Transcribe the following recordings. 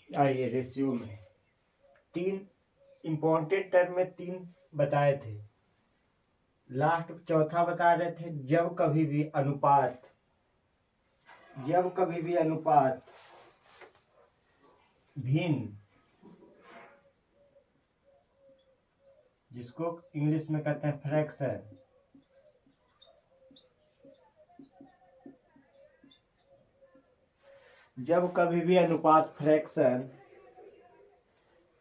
आइए रेशियो में तीन इंपॉर्टेंट टर्म में तीन बताए थे। लास्ट चौथा बता रहे थे जब कभी भी अनुपात भिन्न, जिसको इंग्लिश में कहते हैं फ्रैक्शन, जब कभी भी अनुपात फ्रैक्शन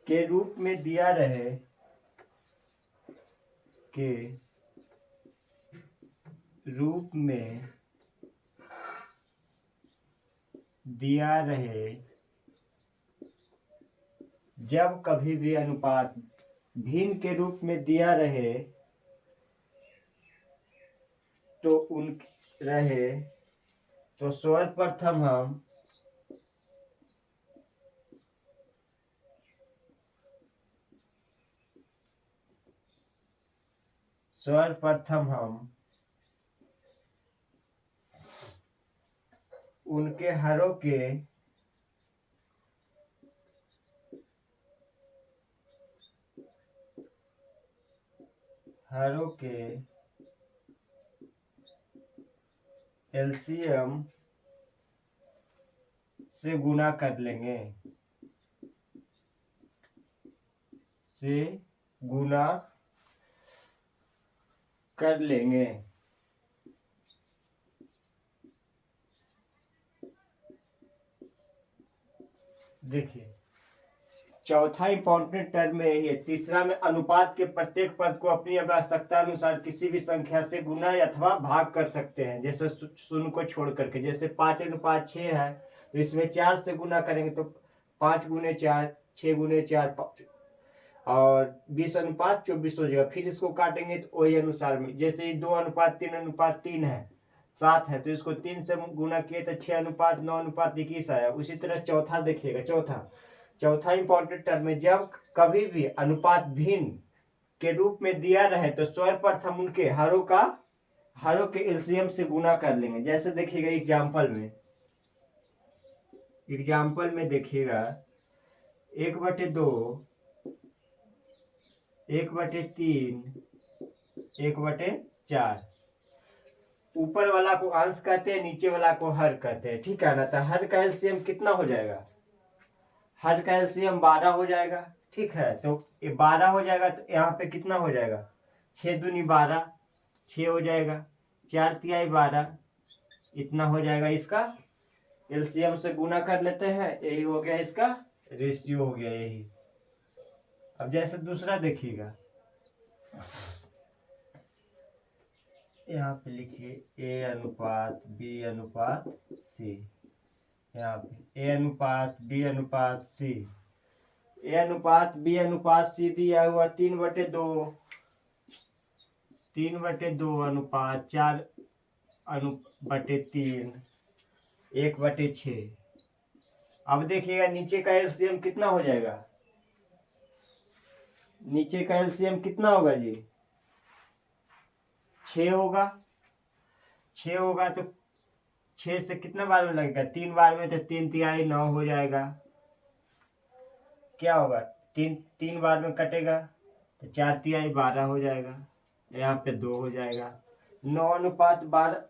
के रूप में दिया रहे जब कभी भी अनुपात भिन्न के रूप में दिया रहे तो सर्वप्रथम हम उनके हरों के एलसीएम से गुणा कर लेंगे, देखिए चौथा इंपॉर्टेंट टर्म में यही है। तीसरा में अनुपात के प्रत्येक पद को अपनी आवश्यकता अनुसार किसी भी संख्या से गुना अथवा भाग कर सकते हैं, जैसे शून्य को छोड़ करके। जैसे 5:6 है तो इसमें 4 से गुना करेंगे तो 5 × 4 6 × 4 और 20:24 हो जाएगा। फिर इसको काटेंगे तो वही अनुसार में, जैसे 2:3:3 है, 7 है तो इसको 3 से गुना किए तो 6:9:21 आया। उसी तरह चौथा देखिएगा, चौथा इंपॉर्टेंट टर्म में जब कभी भी अनुपात भिन्न के रूप में दिया रहे तो सर्वप्रथम उनके हरों के एलसीएम से गुना कर लेंगे। जैसे देखिएगा एग्जाम्पल में देखिएगा 1/2 1/3 1/4। ऊपर वाला को अंश कहते हैं, नीचे वाला को हर कहते हैं, ठीक है ना। तो हर का एलसीएम कितना हो जाएगा? हर का एलसीएम 12 हो जाएगा, ठीक है। तो ये 12 हो जाएगा तो यहाँ पे कितना हो जाएगा? 6 दूनी 12, 6 हो जाएगा, 4 तिहाई 12, इतना हो जाएगा। इसका एलसीएम से गुना कर लेते हैं, यही हो गया इसका रेशियो हो गया यही। अब जैसे दूसरा देखिएगा, यहाँ पे लिखिए A/B/C, यहाँ पे A/B/C, A/B/C दिया हुआ 3/2 अनुपात 4/3 1/6। अब देखिएगा नीचे का एलसीएम कितना हो जाएगा? नीचे का एलसीएम कितना होगा जी? 6 होगा। 6 होगा तो 6 से कितना बार में लगेगा? 3 बार में, तो 3 तिहाई 9 हो जाएगा। क्या होगा? 3 बार में कटेगा तो 4 तिहाई 12 हो जाएगा, यहाँ पे 2 हो जाएगा। 9:12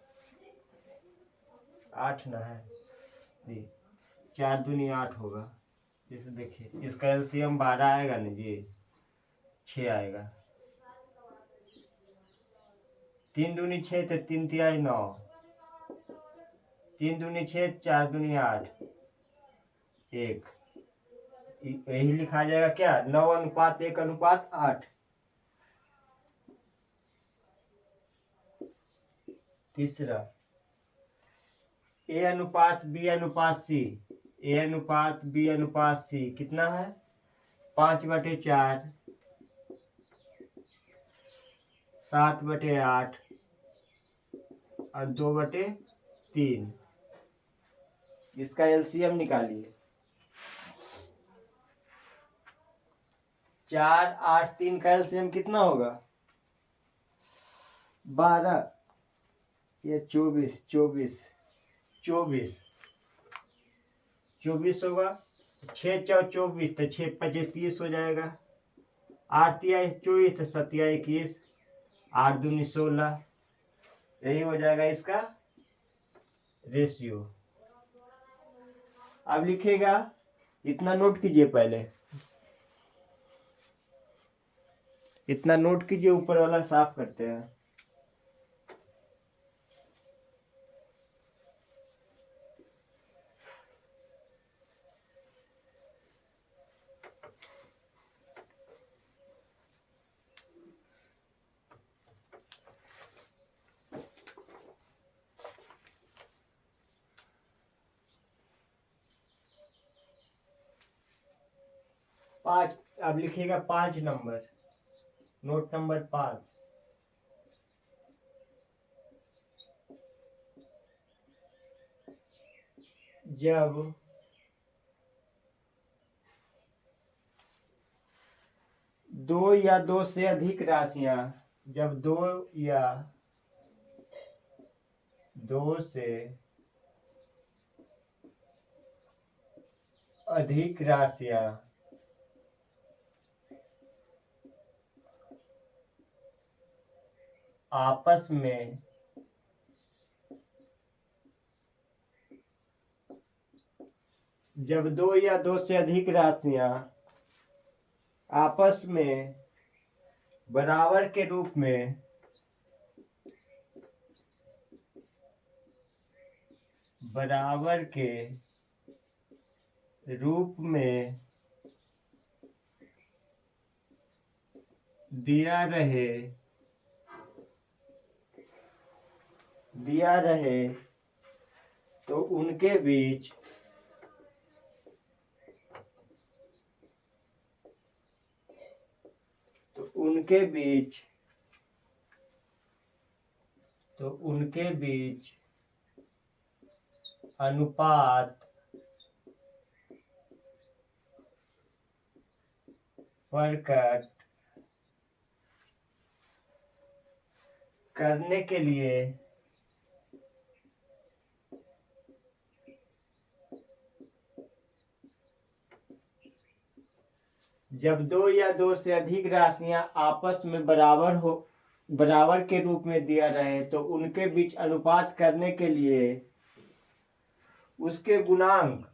8 ना है, 4 दूनी 8 होगा। जैसे देखिए इसका एलसीएम 12 आएगा ना जी, 6 आएगा। 3 दूनी 6 तो 3 तिहाई 9, 3 दूनी 6 4 दूनी 8 1, यही लिखा जाएगा क्या? 9:1:8। तीसरा A/B/C, A/B/C कितना है? 5/4 7/8 और 2/3। इसका एलसीएम निकालिए। 4 8 3 का एलसीएम कितना होगा? 12 या 24 होगा। 6 चौ 24 तो 6 5 30 हो जाएगा। 8 तिया 24 तो 7 21, 8 दूनी 16। यही हो जाएगा इसका रेशियो। अब लिखेगा, इतना नोट कीजिए, पहले इतना नोट कीजिए, ऊपर वाला साफ करते हैं। पाँच, अब लिखिएगा 5 नंबर, नोट नंबर 5। जब दो या दो से अधिक राशियां, जब दो या दो से अधिक राशियां आपस में जब दो या दो से अधिक राशियां आपस में बराबर के रूप में दिया रहे तो उनके बीच अनुपात प्रकट करने के लिए जब दो या दो से अधिक राशियां आपस में बराबर के रूप में दिया रहे तो उनके बीच अनुपात करने के लिए उसके गुणांक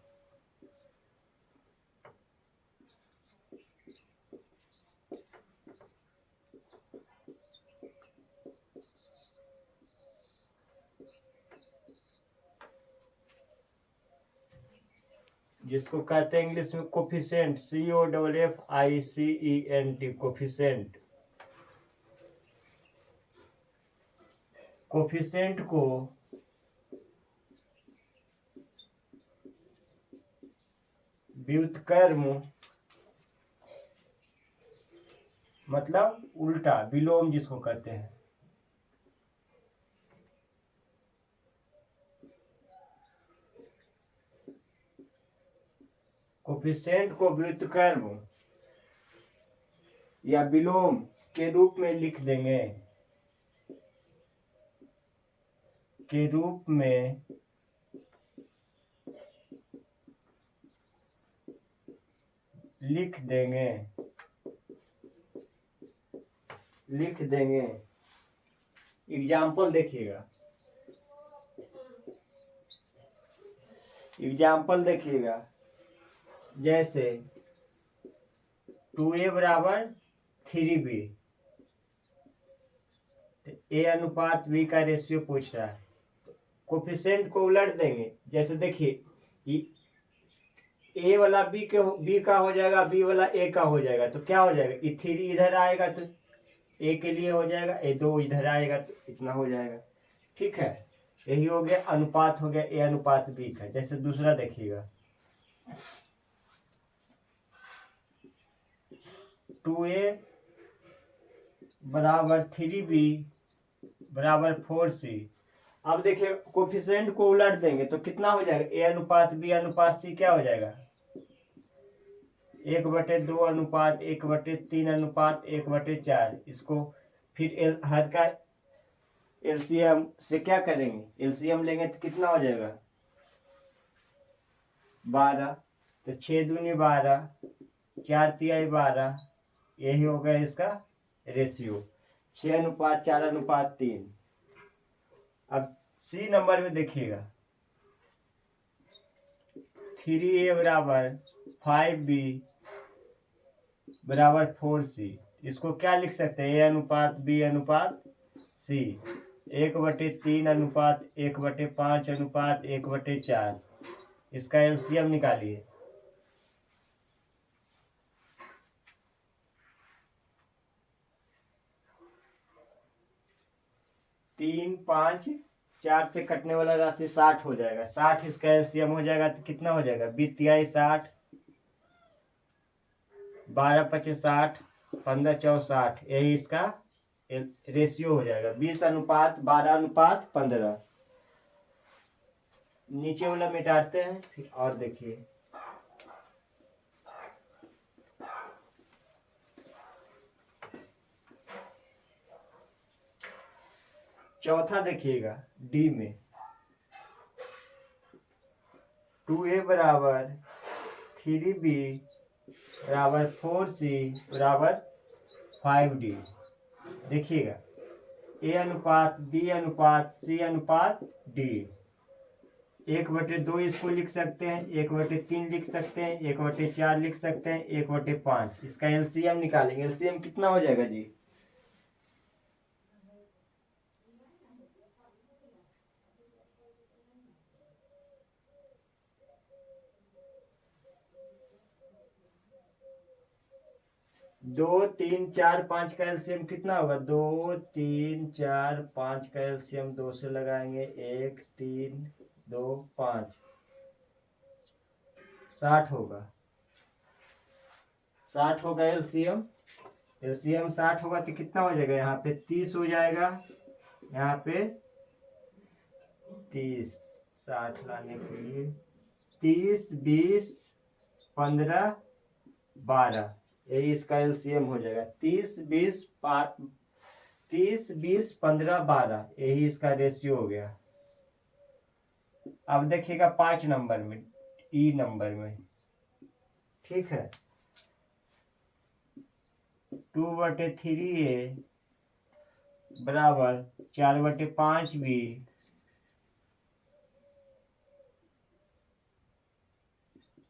जिसको कहते हैं इंग्लिश में कोफिशिएंट, COFFICENT, कोफिशिएंट को व्युत्क्रम मतलब उल्टा, विलोम जिसको कहते हैं, कोफिशिएंट को व्युत्क्रम या विलोम के रूप में लिख देंगे, लिख देंगे। एग्जाम्पल देखिएगा, जैसे 2A बराबर 3B, A अनुपात B का रेशियो पूछ रहा है, कोफिशिएंट को उलट देंगे। जैसे देखिए, A वाला B का हो जाएगा, B वाला A का हो जाएगा, तो क्या हो जाएगा, 3 इधर आएगा तो A के लिए हो जाएगा, 2 इधर आएगा तो इतना हो जाएगा। ठीक है, यही हो गया, अनुपात हो गया A अनुपात B का। जैसे दूसरा देखिएगा, 2A बराबर 3B बराबर 4C। अब देखिए, कोफिशिएंट को उलट देंगे तो कितना हो जाएगा, A अनुपात B अनुपात C क्या हो जाएगा, 1/2 अनुपात 1/3 अनुपात 1/4। इसको फिर हर का एलसीएम से क्या करेंगे, एलसीएम लेंगे तो कितना हो जाएगा, 12। तो 6 दूनी 12, 4 तिहाई 12, यही हो गया इसका रेशियो, 6:4:3। अब सी नंबर में देखिएगा, 3A बराबर 5B बराबर 4C। इसको क्या लिख सकते हैं, A/B/C, 1/3:1/5:4। इसका एलसीएम निकालिए। 3, 5, 4 से कटने वाला राशि 60 हो जाएगा। 60 इसका एलसीएम हो जाएगा तो कितना हो जाएगा, 20 60, 12 25 60, 15 4 60, यही इसका रेशियो हो जाएगा, 20:12:15। नीचे वाला मिटाते हैं फिर, और देखिए चौथा देखिएगा, डी में 2A बराबर 3B बराबर 4C बराबर 5D। देखिएगा, A/B/C/D, 1/2 इसको लिख सकते हैं, 1/3 लिख सकते हैं, 1/4 लिख सकते हैं, 1/5। इसका एलसीएम निकालेंगे। एलसीएम कितना हो जाएगा जी, 2 3 4 5 का एलसीएम कितना होगा, 2 3 4 5 का एलसीएम 2 से लगाएंगे, 1 3 2 5, 60 होगा। 60 होगा एलसीएम। एलसीएम 60 होगा तो कितना हो जाएगा, यहाँ पे 30 हो जाएगा, यहाँ पे 30, 60 लाने के लिए 30 20 15 12, यही इसका एलसीएम हो जाएगा। 30 20 15 12, यही इसका रेशियो हो गया। अब देखिएगा 5 नंबर में, ई नंबर में, ठीक है, 2/3A बराबर 4/5B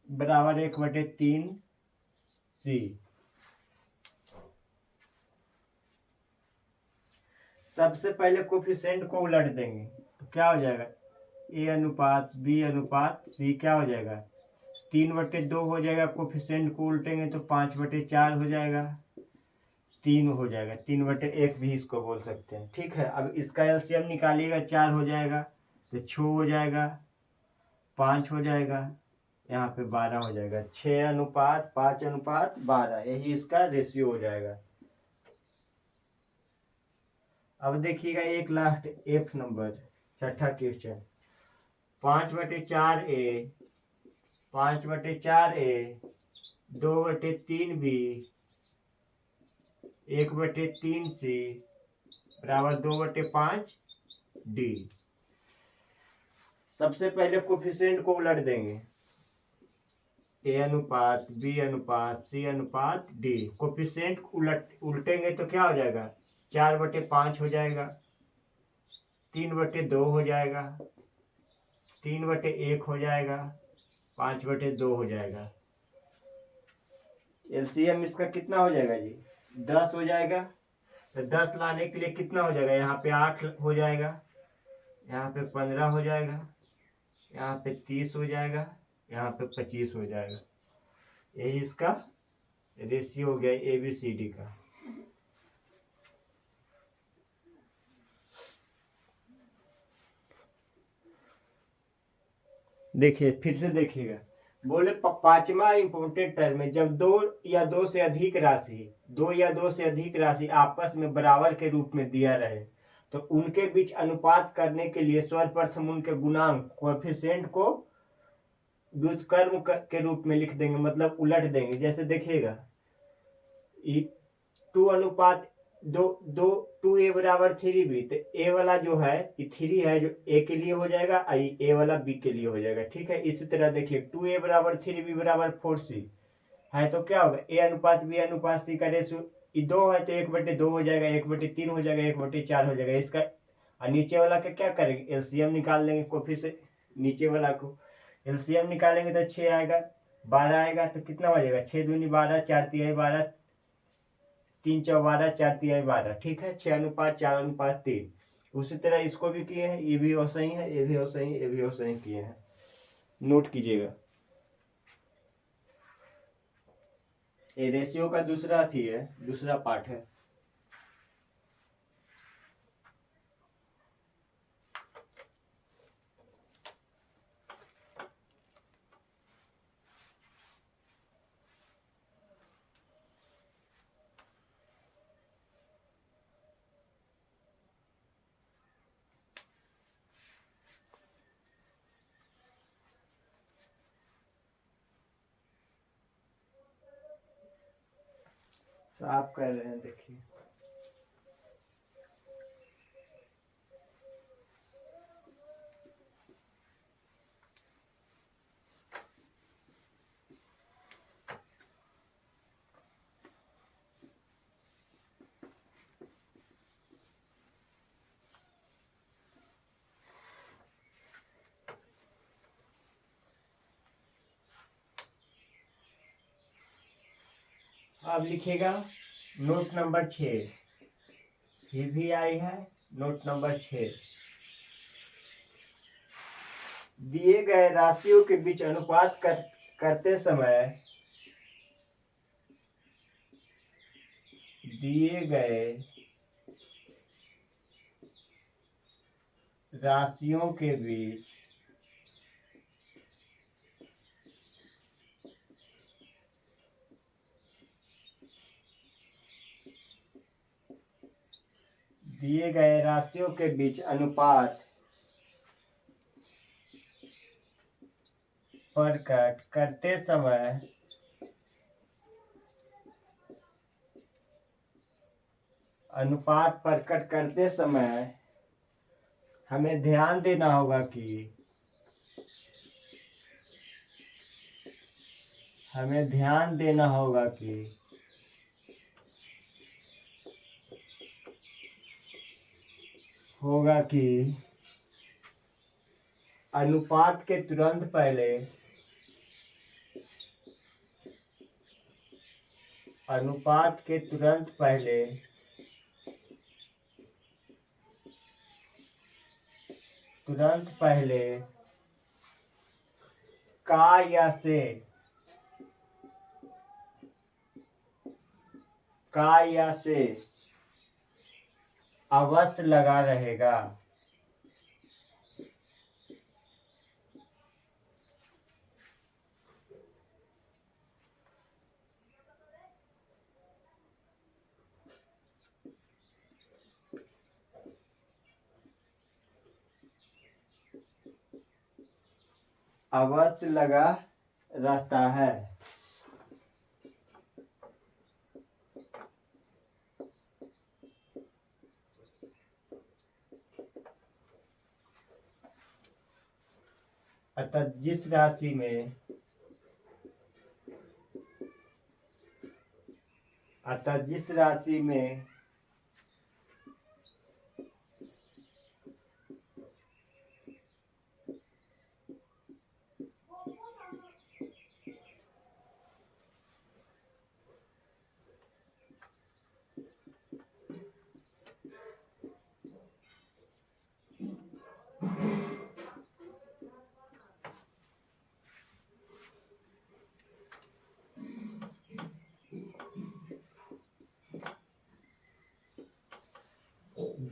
बराबर 1/3C। सबसे पहले कोफिशिएंट को उलट देंगे तो क्या हो जाएगा, A/B/C क्या हो जाएगा, 3/2 हो जाएगा। कोफिशिएंट को उल्टेंगे तो 5/4 हो जाएगा, 3 हो जाएगा, 3/1 भी इसको बोल सकते हैं, ठीक है। अब इसका एलसीएम निकालिएगा, 4 हो जाएगा तो 6 हो जाएगा, 5 हो जाएगा, यहाँ पे 12 हो जाएगा, 6:5:12, यही इसका रेशियो हो जाएगा। अब देखिएगा एक लास्ट एफ नंबर, छठा क्वेश्चन, 5/4A 2/3B 1/3C बराबर 2/5D। सबसे पहले कोफिशिएंट को उलट देंगे, A/B/C/D। कोफिशिएंट उल्टेंगे तो क्या हो जाएगा, 4/5 हो जाएगा, 3/2 हो जाएगा, 3/1 हो जाएगा, 5/2 हो जाएगा। एलसीएम इसका कितना हो जाएगा जी, 10 हो जाएगा। तो 10 लाने के लिए कितना हो जाएगा, यहाँ पे 8 हो जाएगा, यहाँ पे 15 हो जाएगा, यहाँ पे 30 हो जाएगा, यहाँ पे 25 हो जाएगा, यही इसका रेशियो हो गया ABCD का। देखिए फिर से देखिएगा, बोले पांचवा इंपोर्टेंट टर्म में जब दो या दो से अधिक राशि आपस में बराबर के रूप में दिया रहे तो उनके बीच अनुपात करने के लिए सर्वप्रथम उनके गुणांक कोएफिशिएंट को व्युत्क्रम के रूप में लिख देंगे, मतलब उलट देंगे। जैसे देखिएगा 2:1 दो दो 2a बराबर 3b, तो a वाला जो है ये 3 है जो a के लिए हो जाएगा, a वाला b के लिए हो जाएगा। ठीक है, इसी तरह देखिए 2a बराबर 3b बराबर 4c है, तो क्या होगा a अनुपात b अनुपात c का रेशियो, ये 2 है तो 1/2 हो जाएगा, 1/3 हो जाएगा, 1/4 हो जाएगा इसका। और नीचे वाला का क्या करेंगे, एलसीएम निकाल लेंगे, कॉफी से नीचे वाला को एलसीएम निकालेंगे तो 6 आएगा, 12 आएगा, तो कितना बजेगा 6 दूनी 12, 4 तिहाई 12, 3 चौ 12, 4 तिहाई 12। ठीक है, 6:4:3। उसी तरह इसको भी किए हैं, ये भी वैसा ही है, ये भी वैसा ही, ये भी वैसा ही किए हैं, नोट कीजिएगा। ये रेशियो का दूसरा थी है, दूसरा पार्ट है। साफ कर रहे हैं, देखिए अब लिखिएगा नोट नंबर 6, ये भी आई है नोट नंबर 6। दिए गए राशियों के बीच अनुपात करते समय दिए गए राशियों के बीच दिए गए राशियों के बीच अनुपात प्रकट करते समय अनुपात प्रकट करते समय हमें ध्यान देना होगा कि हमें ध्यान देना होगा कि अनुपात के तुरंत पहले अनुपात के तुरंत पहले का या से अवश्य लगा रहेगा। अवश्य लगा रहता है। अतः जिस राशि में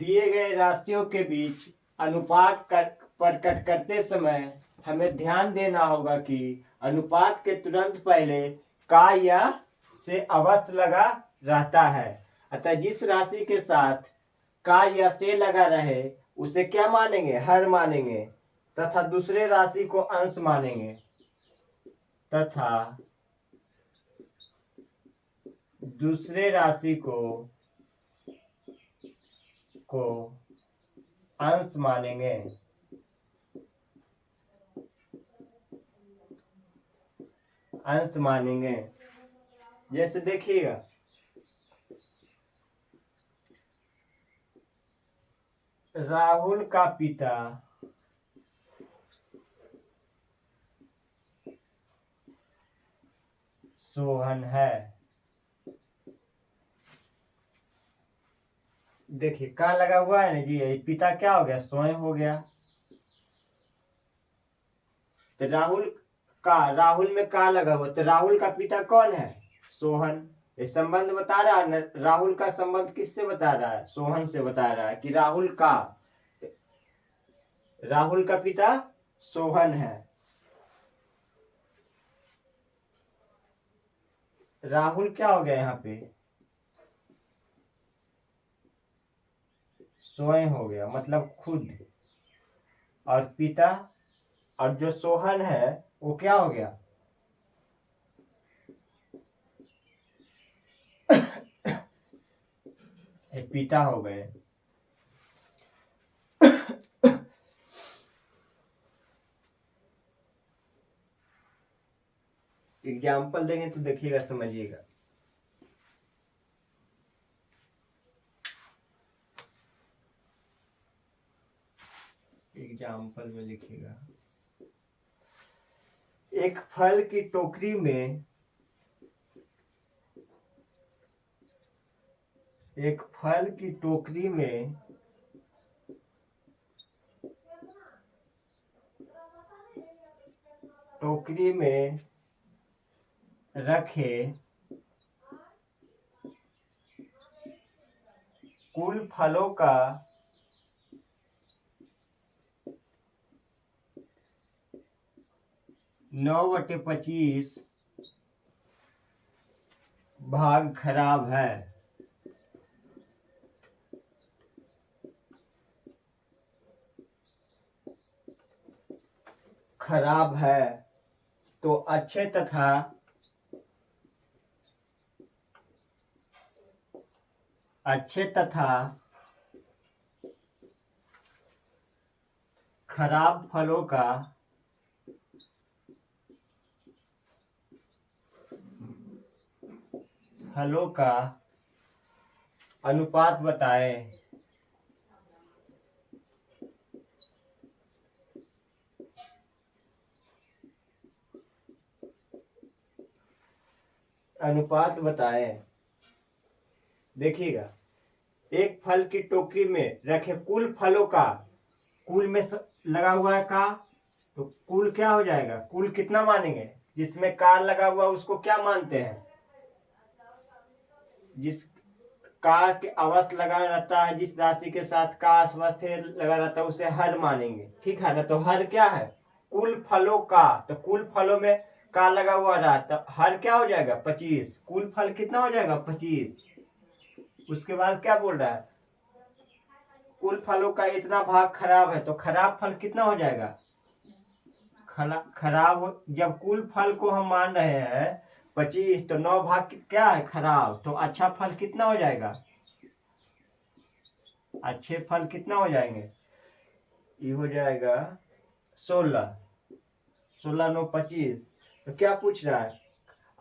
दिए गए राशियों के बीच अनुपात प्रकट करते समय हमें ध्यान देना होगा कि अनुपात के तुरंत पहले का या से अवश्य लगा रहता है। अतः जिस राशि के साथ का या से लगा रहे उसे क्या मानेंगे, हर मानेंगे, तथा दूसरे राशि को अंश मानेंगे, तथा दूसरे राशि को को अंश मानेंगे। अंश मानेंगे। जैसे देखिएगा, राहुल का पिता सोहन है। देखिए का लगा हुआ है ना जी, ये पिता क्या हो गया, स्वयं हो गया। तो राहुल में का लगा हुआ, तो राहुल का पिता कौन है, सोहन। ये संबंध बता रहा है ना, राहुल का संबंध किससे बता रहा है, सोहन से बता रहा है कि राहुल का पिता सोहन है। राहुल क्या हो गया यहाँ पे, स्वयं हो गया, मतलब खुद। और पिता, और जो सोहन है वो क्या हो गया, ये पिता हो गए। एग्जाम्पल देंगे तो देखिएगा, समझिएगा। एग्जाम्पल में लिखिएगा, एक फल की टोकरी में टोकरी में रखे कुल फलों का 9/25 भाग खराब है। खराब है तो अच्छे तथा खराब फलों का अनुपात बताएं। अनुपात बताएं। देखिएगा, एक फल की टोकरी में रखे कुल फलों का, कुल में लगा हुआ है का, तो कुल क्या हो जाएगा, कुल कितना मानेंगे, जिसमें का लगा हुआ उसको क्या मानते हैं, जिस का के अवश्य लगा रहता है, जिस राशि के साथ का अवश्य लगा रहता है उसे हर मानेंगे, ठीक है ना। तो हर क्या है, कुल फलों का, तो कुल फलों में का लगा हुआ रहा तो हर क्या हो जाएगा 25, कुल फल कितना हो जाएगा 25। उसके बाद क्या बोल रहा है, कुल फलों का इतना भाग खराब है, तो खराब फल कितना हो जाएगा, खराब जब कुल फल को हम मान रहे हैं 25, तो 9 भाग क्या है खराब, तो अच्छा फल कितना हो जाएगा, अच्छे फल कितना हो जाएंगे, ये हो जाएगा 16। 16 9 25। तो क्या पूछ रहा है,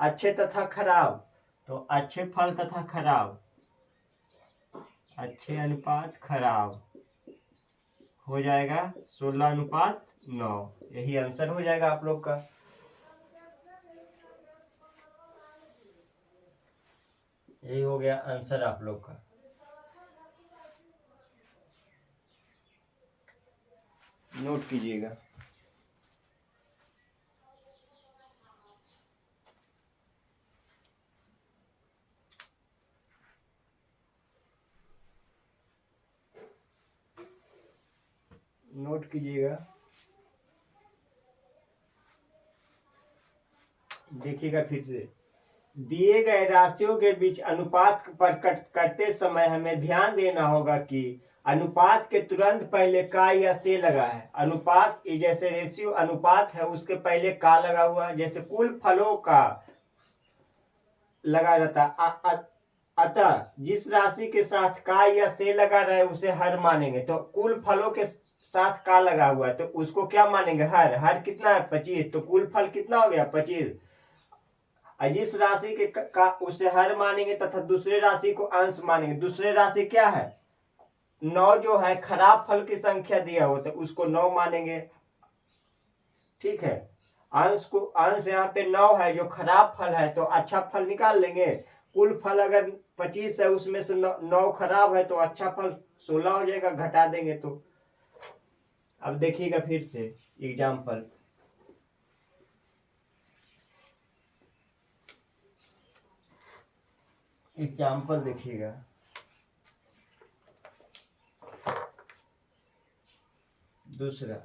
अच्छे तथा खराब, तो अच्छे फल तथा खराब, अच्छे अनुपात खराब हो जाएगा 16:9। यही आंसर हो जाएगा आप लोग का। यही हो गया आंसर आप लोग का। नोट कीजिएगा। नोट कीजिएगा। देखिएगा फिर से, दिए गए राशियों के बीच अनुपात पर करते समय हमें ध्यान देना होगा कि अनुपात के तुरंत पहले का या से लगा है। अनुपात जैसे रेशियो अनुपात है उसके पहले का लगा हुआ है, जैसे कुल फलों का लगा रहता अतः जिस राशि के साथ का या से लगा रहे उसे हर मानेंगे। तो कुल फलों के साथ का लगा हुआ है तो उसको क्या मानेंगे? हर। हर कितना है? 25। तो कुल फल कितना हो गया? 25। जिस राशि के का उसे हर मानेंगे तथा दूसरे राशि को अंश मानेंगे। दूसरे राशि क्या है? 9 जो है खराब फल की संख्या दिया हो तो उसको 9 मानेंगे। ठीक है, अंश यहाँ पे 9 है जो खराब फल है तो अच्छा फल निकाल लेंगे। कुल फल अगर 25 है उसमें से 9 खराब है तो अच्छा फल 16 हो जाएगा, घटा देंगे तो। अब देखिएगा फिर से एग्जाम्पल। एग्जाम्पल देखिएगा। दूसरा,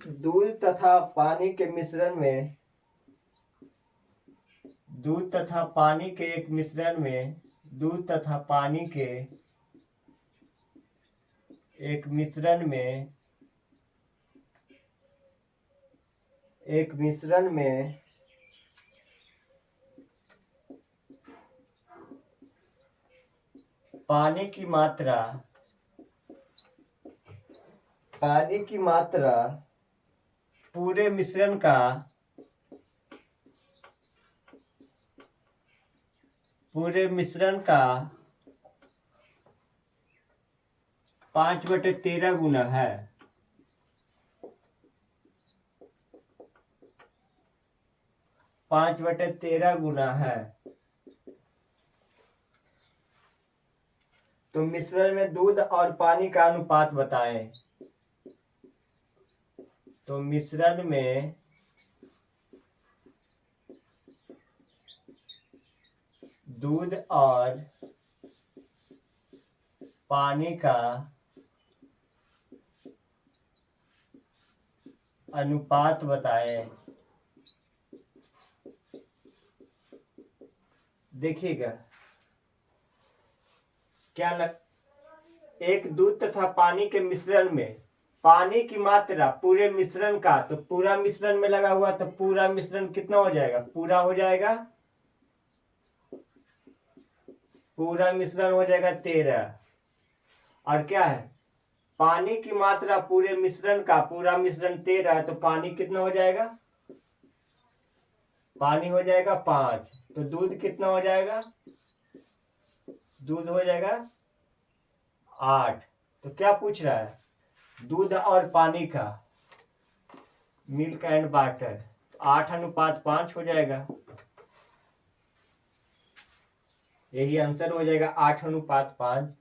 दूध तथा पानी के मिश्रण में दूध तथा पानी के एक मिश्रण में दूध तथा पानी के एक मिश्रण में पानी की मात्रा पूरे मिश्रण का 5/13 गुना है। 5/13 गुना है। तो मिश्रण में दूध और पानी का अनुपात बताएं। तो मिश्रण में दूध और पानी का अनुपात बताएं। देखिएगा एक दूध तथा पानी के मिश्रण में पानी की मात्रा पूरे मिश्रण का, तो पूरा मिश्रण में लगा हुआ तो पूरा मिश्रण कितना हो जाएगा? पूरा हो जाएगा, पूरा मिश्रण हो जाएगा 13। और क्या है? पानी की मात्रा पूरे मिश्रण का, पूरा मिश्रण 13 है तो पानी कितना हो जाएगा? पानी हो जाएगा 5। तो दूध कितना हो जाएगा? दूध हो जाएगा 8। तो क्या पूछ रहा है? दूध और पानी का, मिल्क एंड वाटर, 8:5 हो जाएगा। यही आंसर हो जाएगा 8:5।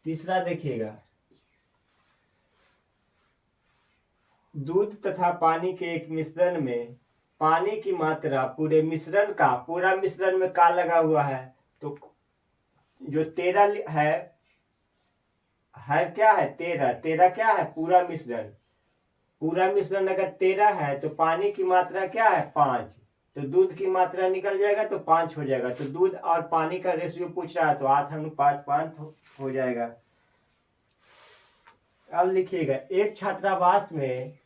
तीसरा देखिएगा, दूध तथा पानी के एक मिश्रण में पानी की मात्रा पूरे मिश्रण का, पूरा मिश्रण में का लगा हुआ है तो जो 13 है क्या है? 13 क्या है? पूरा मिश्रण। पूरा मिश्रण अगर 13 है तो पानी की मात्रा क्या है? 5। तो दूध की मात्रा निकल जाएगा तो 5 हो जाएगा। तो दूध और पानी का रेशियो पूछ रहा है तो 8:5 हो जाएगा। अब लिखिएगा, एक छात्रावास में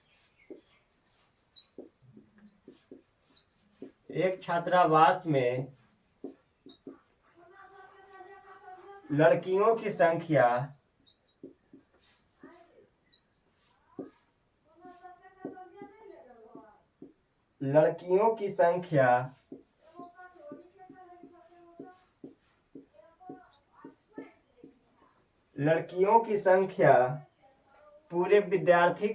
लड़कियों की संख्या पूरे विद्यार्थी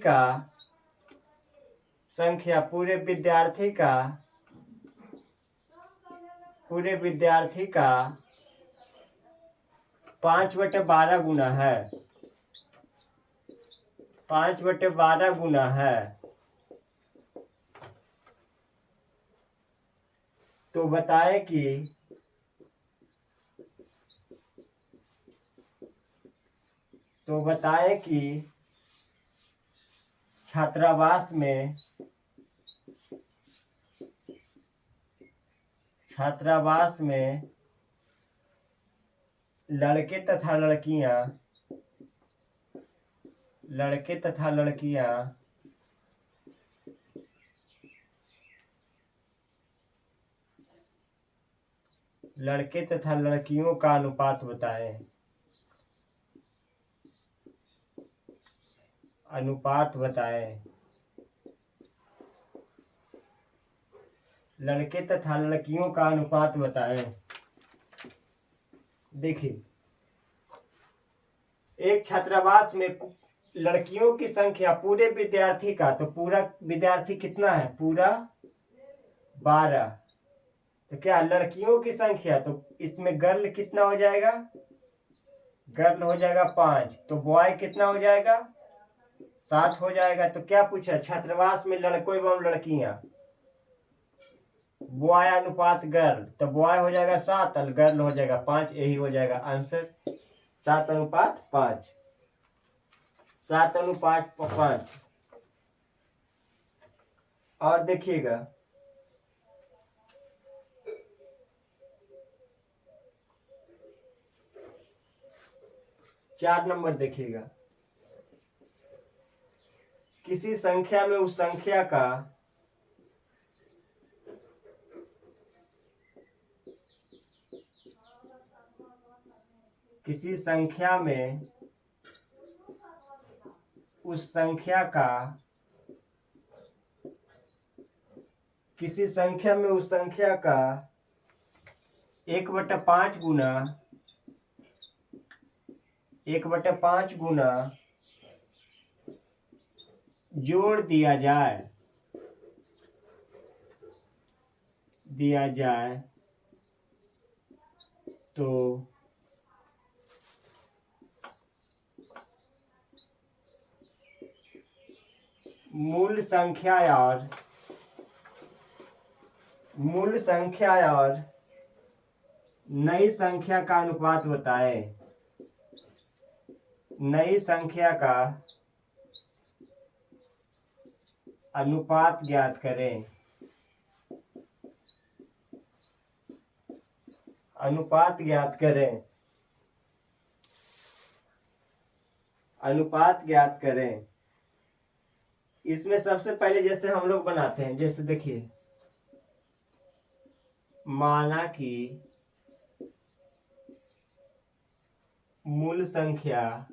का 5/12 गुना है। 5/12 गुना है। तो बताएं कि छात्रावास में लड़के तथा लड़कियां लड़के तथा लड़कियों का अनुपात बताएं। अनुपात बताएं। लड़के तथा लड़कियों का अनुपात बताएं। देखिए, एक छात्रावास में लड़कियों की संख्या पूरे विद्यार्थी का, तो पूरा विद्यार्थी कितना है? पूरा 12। तो क्या लड़कियों की संख्या, तो इसमें गर्ल कितना हो जाएगा? गर्ल हो जाएगा 5। तो बॉय कितना हो जाएगा? 7 हो जाएगा। तो क्या पूछा? छात्रावास में लड़कों एवं लड़कियां, बॉय अनुपात गर्ल, तो बॉय हो जाएगा 7 और गर्ल हो जाएगा 5। यही हो जाएगा आंसर, 7:5। 7:5। और देखिएगा, चार नंबर देखिएगा, किसी संख्या में उस संख्या का किसी संख्या में उस संख्या का 1/5 गुना 1/5 गुना जोड़ दिया जाए तो मूल संख्या और नई संख्या का अनुपात बताएं। नई संख्या का अनुपात ज्ञात करें। अनुपात ज्ञात करें। अनुपात ज्ञात करें। इसमें सबसे पहले जैसे हम लोग बनाते हैं, जैसे देखिए, माना कि मूल संख्या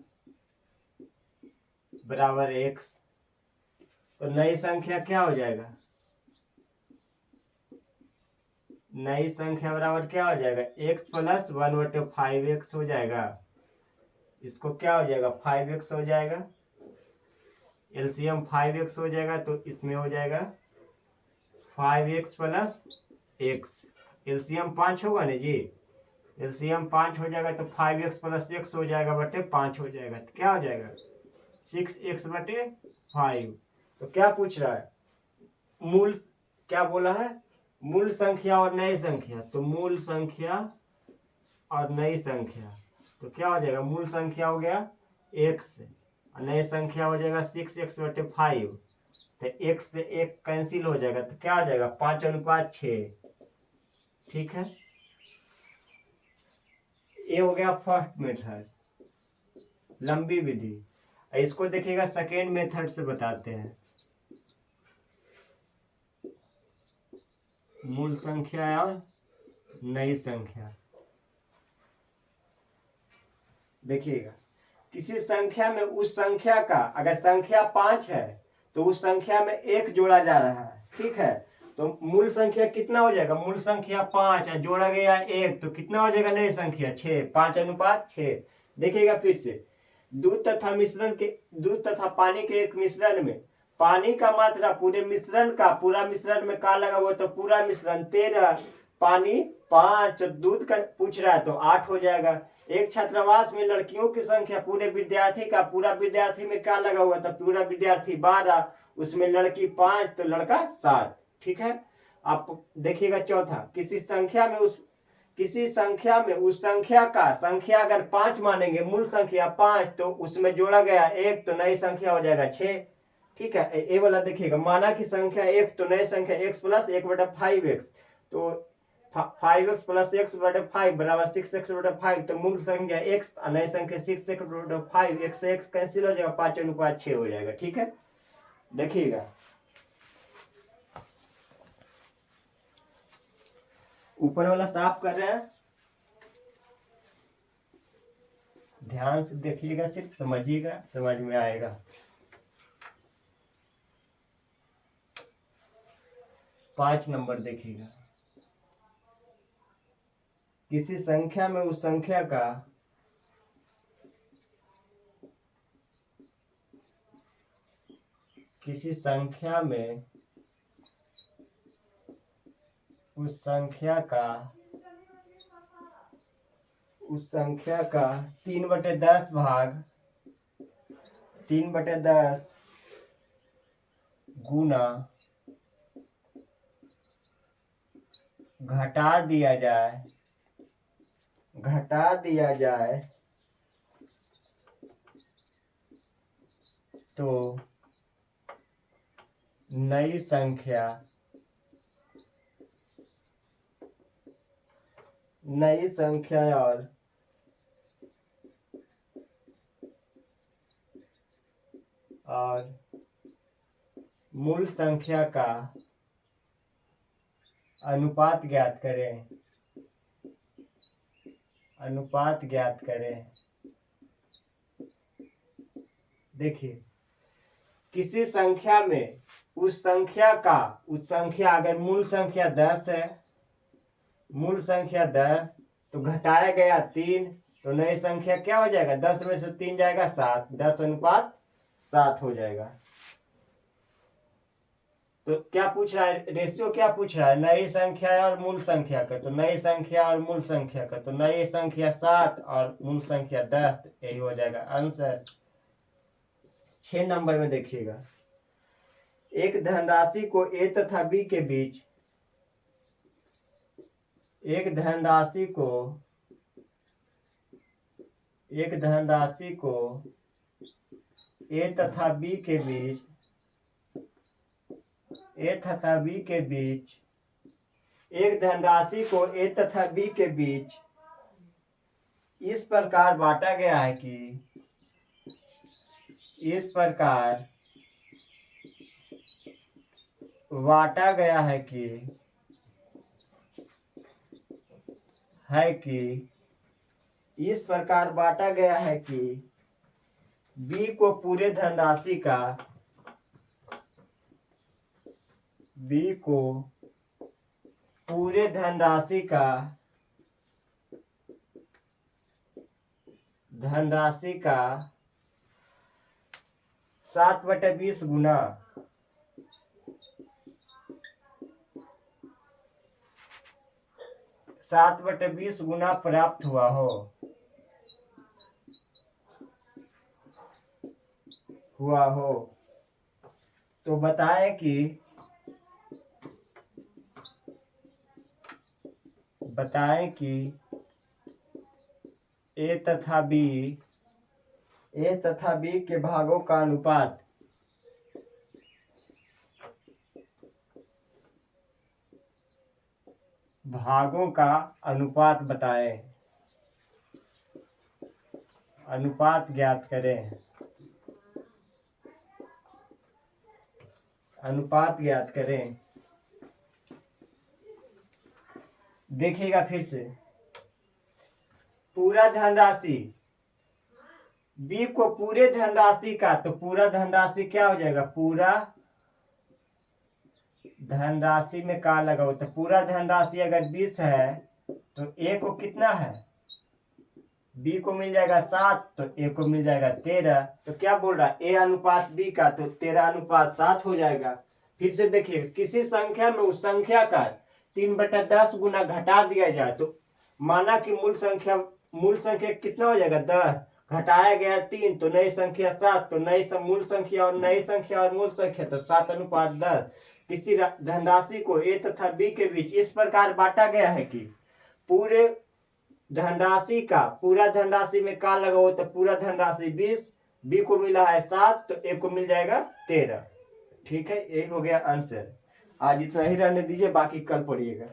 बराबर x, तो नई संख्या क्या हो जाएगा? नई संख्या बराबर क्या हो जाएगा? x + 1/5x हो जाएगा। इसको क्या हो जाएगा? 5x हो जाएगा। एलसीएम 5x हो जाएगा, तो इसमें हो जाएगा 5x + x। एलसीएम 5 होगा ना जी, एलसीएम 5 हो जाएगा, तो 5x + x हो जाएगा बटे 5 हो जाएगा। तो क्या हो जाएगा? 6x/5। तो क्या पूछ रहा है? मूल, क्या बोला है? मूल संख्या और नई संख्या। तो मूल संख्या और नई संख्या, तो क्या हो जाएगा? मूल संख्या हो गया x और नई संख्या हो जाएगा 6x/5। तो x से 1 कैंसिल हो जाएगा, तो क्या हो जाएगा? 5:6। ठीक है, ये हो गया फर्स्ट मेथड, लंबी विधि। इसको देखिएगा, सेकेंड मेथड से बताते हैं। मूल संख्या और नई संख्या। देखिएगा, किसी संख्या में उस संख्या का, अगर संख्या 5 है तो उस संख्या में 1 जोड़ा जा रहा है। ठीक है, तो मूल संख्या कितना हो जाएगा? मूल संख्या 5 है, जोड़ा गया 1, तो कितना हो जाएगा? नई संख्या 6। 5:6। देखिएगा फिर से, दूध तथा पानी के एक मिश्रण में पानी का मात्रा पूरे मिश्रण का, पूरा मिश्रण में का लगा हुआ, तो पूरा मिश्रण 13, पानी 5, दूध का पूछ रहा है तो 8 हो जाएगा। एक छात्रावास में लड़कियों की संख्या पूरे विद्यार्थी का, पूरा विद्यार्थी में क्या लगा हुआ, तो पूरा विद्यार्थी 12, उसमें लड़की 5 तो लड़का 7। ठीक है, आप देखिएगा चौथा, किसी संख्या में उस संख्या का, संख्या अगर 5 मानेंगे, मूल संख्या 5, तो उसमें जोड़ा गया 1, तो नई संख्या हो जाएगा 6। ठीक है, ये वाला देखिएगा, माना कि संख्या 1, तो नई संख्या x + 1/5x, तो 5x + x/5 बराबर 6x/5। तो मूल संख्या x और नई संख्या 6x/5, x से x कैंसिल हो जाएगा, 5:6 हो जाएगा। ठीक है, देखिएगा, ऊपर वाला साफ कर रहे हैं। ध्यान से देखिएगा, सिर्फ समझिएगा, समझ में आएगा। 5 नंबर देखिएगा, किसी संख्या में उस संख्या का किसी संख्या में उस संख्या का 3/10 भाग 3/10 गुना घटा दिया जाए तो नई संख्या और मूल संख्या का अनुपात ज्ञात करें। देखिए, किसी संख्या में उस संख्या अगर मूल संख्या 10 है, तो घटाया गया 3, तो नई संख्या क्या हो जाएगा? 10 में से 3 जाएगा 7, 10:7 हो जाएगा। तो क्या पूछ रहा है? रेशियो क्या पूछ रहा है? नई संख्या और मूल संख्या का। तो नई संख्या और मूल संख्या का, तो नई संख्या 7 और मूल संख्या 10, यही हो जाएगा आंसर। 6 नंबर में देखिएगा, एक धनराशि को ए तथा बी के बीच एक धनराशि को ए तथा बी के बीच इस प्रकार बांटा गया है कि बी को पूरे धनराशि का 7/20 गुना प्राप्त हुआ हो। तो बताएं कि ए तथा बी के भागों का अनुपात बताएं। अनुपात ज्ञात करें। देखिएगा फिर से, पूरा धनराशि बी को पूरे धनराशि का, तो पूरा धनराशि क्या हो जाएगा? पूरा धनराशि में का लगाओ, तो पूरा धनराशि अगर 20 है तो ए को कितना है? बी को मिल जाएगा 7, तो ए को मिल जाएगा 13। तो क्या बोल रहा है? ए अनुपात बी का, तो 13:7 हो जाएगा। फिर से देखिए, किसी संख्या में उस संख्या का 3/10 गुना घटा दिया जाए, तो माना कि मूल संख्या कितना हो जाएगा? 10, घटाया गया 3, तो नई संख्या 7, तो मूल संख्या और मूल संख्या, तो 7:10। किसी धनराशि को ए तथा बी के बीच इस प्रकार बांटा गया है कि पूरा धनराशि में का लगाओ, तो पूरा धनराशि 20, बी को मिला है 7, तो ए को मिल जाएगा 13। ठीक है, यही हो गया आंसर। आज इतना ही रहने दीजिए, बाकी कल पढ़िएगा।